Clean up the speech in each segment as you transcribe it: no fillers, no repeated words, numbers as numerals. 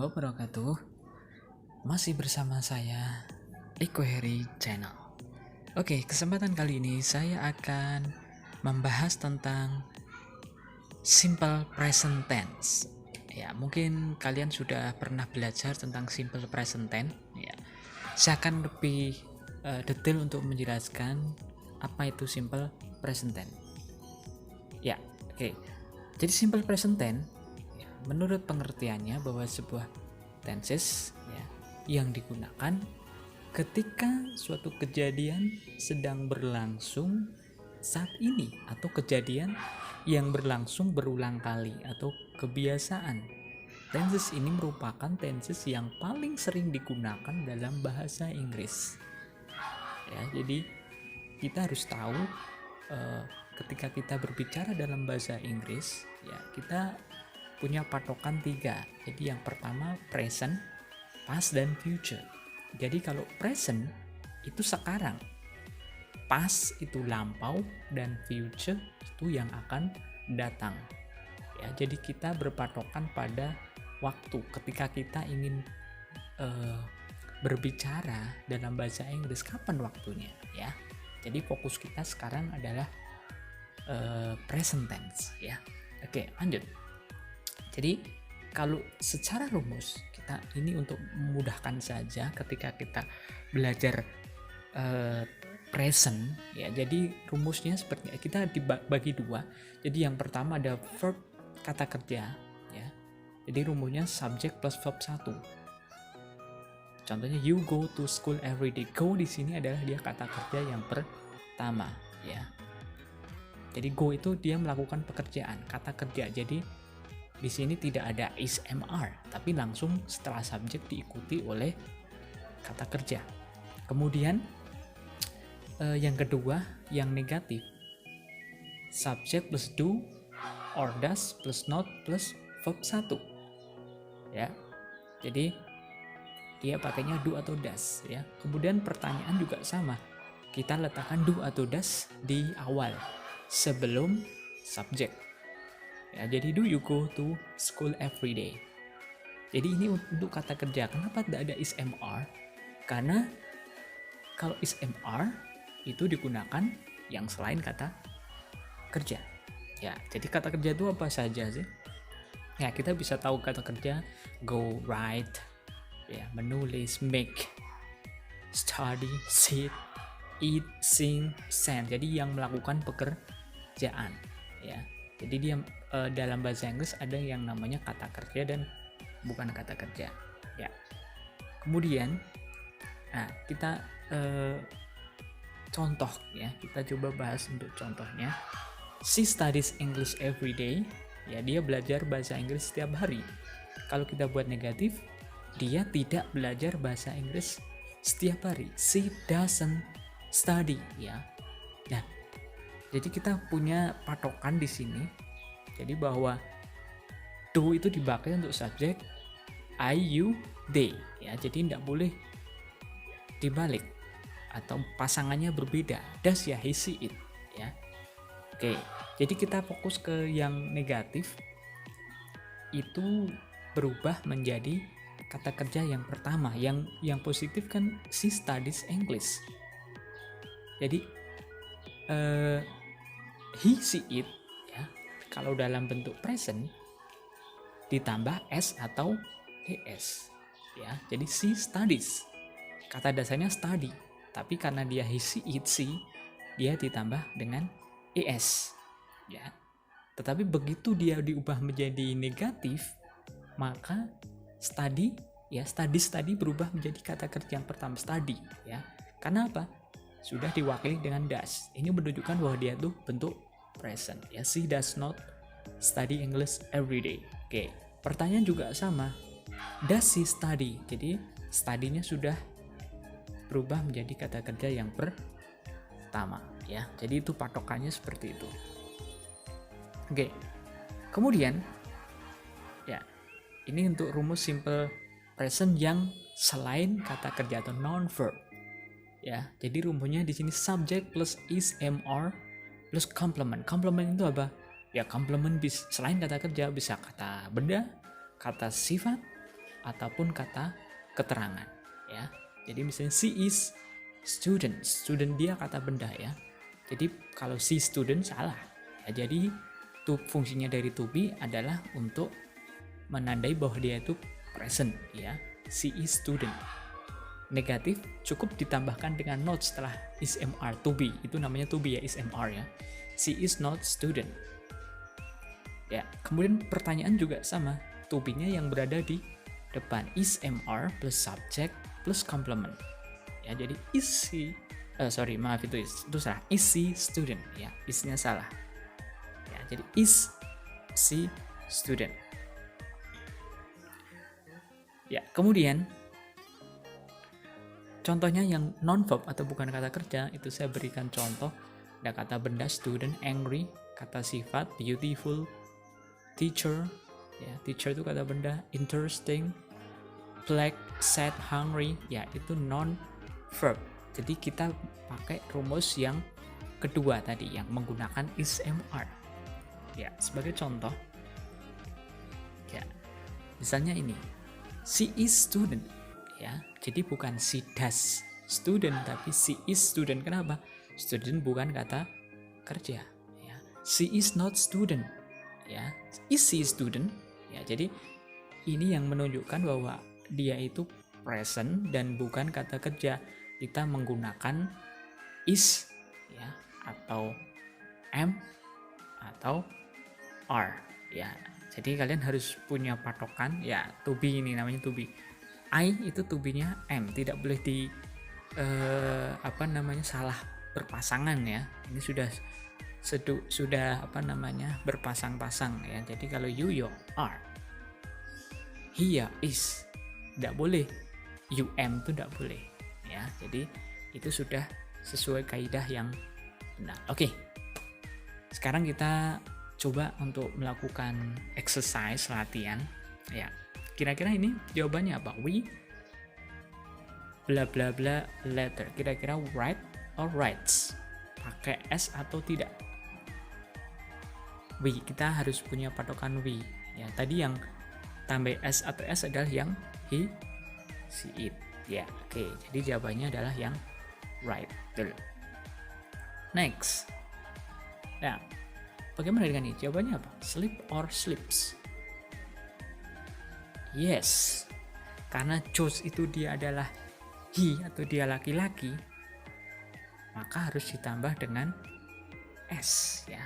wabarakatuh. Masih bersama saya Iko Heri Channel. Oke, kesempatan kali ini saya akan membahas tentang simple present tense. Ya, mungkin kalian sudah pernah belajar tentang simple present tense. Ya, saya akan lebih detail untuk menjelaskan apa itu simple present tense. Ya, oke. Jadi simple present tense menurut pengertiannya bahwa sebuah tenses ya, yang digunakan ketika suatu kejadian sedang berlangsung saat ini atau kejadian yang berlangsung berulang kali atau kebiasaan. Tenses ini merupakan tenses yang paling sering digunakan dalam bahasa Inggris. Ya, jadi kita harus tahu ketika kita berbicara dalam bahasa Inggris, ya kita punya patokan 3. Jadi yang pertama present, past, dan future. Jadi kalau present itu sekarang, past itu lampau, dan future itu yang akan datang. Ya, jadi kita berpatokan pada waktu ketika kita ingin berbicara dalam bahasa Inggris, kapan waktunya ya. Jadi fokus kita sekarang adalah present tense ya. Oke, lanjut. Jadi kalau secara rumus kita ini untuk memudahkan saja ketika kita belajar present ya. Jadi rumusnya seperti kita dibagi 2. Jadi yang pertama ada verb kata kerja ya. Jadi rumusnya subject plus verb 1. Contohnya you go to school every day. Go di sini adalah dia kata kerja yang pertama ya. Jadi go itu dia melakukan pekerjaan, kata kerja. Jadi di sini tidak ada is MR, tapi langsung setelah subjek diikuti oleh kata kerja. Kemudian yang kedua, yang negatif, subject plus do or does plus not plus verb 1 ya. Jadi dia pakainya do atau does ya. Kemudian pertanyaan juga sama, kita letakkan do atau does di awal sebelum subjek ya. Jadi do you go to school every day. Jadi ini untuk kata kerja. Kenapa tidak ada is MR? Karena kalau is MR itu digunakan yang selain kata kerja ya. Jadi kata kerja itu apa saja sih ya? Kita bisa tahu kata kerja go, write ya, menulis, make, study, sit, eat, sing, send. Jadi yang melakukan pekerjaan ya. Jadi dia dalam bahasa Inggris ada yang namanya kata kerja dan bukan kata kerja ya. Kemudian kita contoh ya, kita coba bahas untuk contohnya. She studies English every day ya, dia belajar bahasa Inggris setiap hari. Kalau kita buat negatif, dia tidak belajar bahasa Inggris setiap hari. She doesn't study ya. Nah, jadi kita punya patokan di sini. Jadi bahwa do itu dipakai untuk subjek I, you, they ya. Jadi tidak boleh dibalik atau pasangannya berbeda. Does ya, he, she, it ya. Oke, jadi kita fokus ke yang negatif. Itu berubah menjadi kata kerja yang pertama. Yang positif kan she studies English. Jadi he, she, it ya, kalau dalam bentuk present ditambah s atau es ya. Jadi she studies, kata dasarnya study, tapi karena dia he, she, it, she, dia ditambah dengan es ya. Tetapi begitu dia diubah menjadi negatif, maka study ya, study berubah menjadi kata kerja yang pertama, study ya. Karena apa? Sudah diwakili dengan does. Ini menunjukkan bahwa dia tuh bentuk present ya. She does not study English every day. Oke, pertanyaan juga sama. Does she study? Jadi study-nya sudah berubah menjadi kata kerja yang pertama ya. Jadi itu patokannya seperti itu. Oke. Kemudian ya, ini untuk rumus simple present yang selain kata kerja atau non verb. Ya, jadi rumusnya di sini subject plus is MR plus complement. Complement itu apa? Ya, complement selain kata kerja bisa kata benda, kata sifat, ataupun kata keterangan ya. Jadi misalnya she is student, student dia kata benda ya. Jadi kalau she student salah ya. Jadi fungsinya dari to be adalah untuk menandai bahwa dia itu present ya. She is student. Negatif cukup ditambahkan dengan not setelah is mr, to be, itu namanya to be ya, is mr ya. She is not student ya. Kemudian pertanyaan juga sama, to be nya yang berada di depan, is mr plus subject plus complement ya. Jadi is she itu salah, is she student ya, is-nya salah ya. Jadi is she student ya. Kemudian contohnya yang non-verb atau bukan kata kerja, itu saya berikan contoh. Ada kata benda student, angry, kata sifat beautiful, teacher, ya teacher itu kata benda, interesting, black, sad, hungry, ya itu non-verb. Jadi kita pakai rumus yang kedua tadi yang menggunakan is mr. Ya, sebagai contoh, ya misalnya ini, she is student. Ya, jadi bukan she does student tapi she is student. Kenapa? Student bukan kata kerja ya. She is not student ya. Is she student? Ya, jadi ini yang menunjukkan bahwa dia itu present dan bukan kata kerja. Kita menggunakan is ya, atau am atau are ya. Jadi kalian harus punya patokan ya. To be ini namanya to be. I itu to be-nya am, tidak boleh di salah berpasangan ya. Ini sudah berpasang-pasang ya. Jadi kalau you are, he is, tidak boleh. You am itu tidak boleh ya. Jadi itu sudah sesuai kaidah yang benar. Oke. Sekarang kita coba untuk melakukan exercise latihan ya. Kira-kira ini jawabannya apa? We bla bla bla letter. Kira-kira write or writes? Pakai s atau tidak? We, kita harus punya patokan we. Ya, tadi yang tambah s atau s adalah yang he, she, it. Ya, oke. Jadi jawabannya adalah yang right. Betul. Next. Nah, bagaimana dengan ini? Jawabannya apa? Sleep or sleeps? Yes, karena chose itu dia adalah he atau dia laki-laki, maka harus ditambah dengan s ya,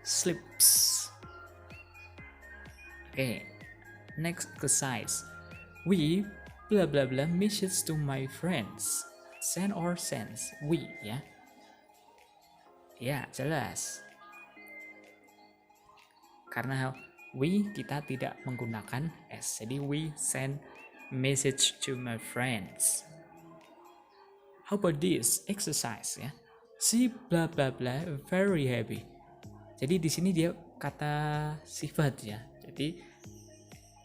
sleeps. Oke, next exercise. We bla bla bla message to my friends. Send or sends? We ya. Ya, jelas. Karena we kita tidak menggunakan s, jadi we send message to my friends. How about this exercise ya? She bla bla bla very happy. Jadi di sini dia kata sifat ya. Jadi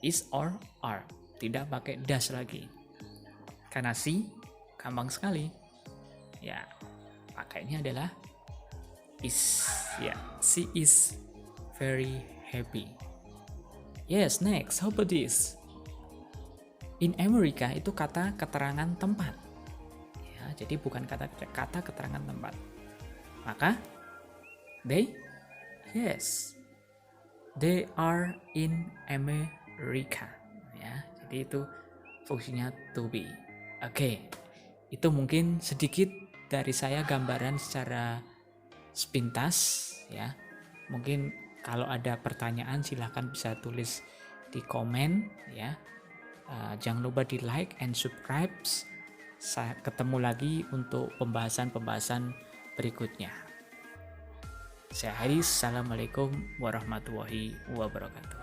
is or are, tidak pakai does lagi. Karena she gampang sekali. Ya, pakainya adalah is ya. She is very happy. Yes, next. How about this? In America itu kata keterangan tempat. Ya, jadi bukan kata keterangan tempat. Maka they, yes, they are in America. Ya, jadi itu fungsinya to be. Oke, itu mungkin sedikit dari saya gambaran secara sepintas. Ya, mungkin kalau ada pertanyaan silahkan bisa tulis di komen ya. Jangan lupa di like and subscribe. Saya ketemu lagi untuk pembahasan-pembahasan berikutnya. Saya Haris, assalamualaikum warahmatullahi wabarakatuh.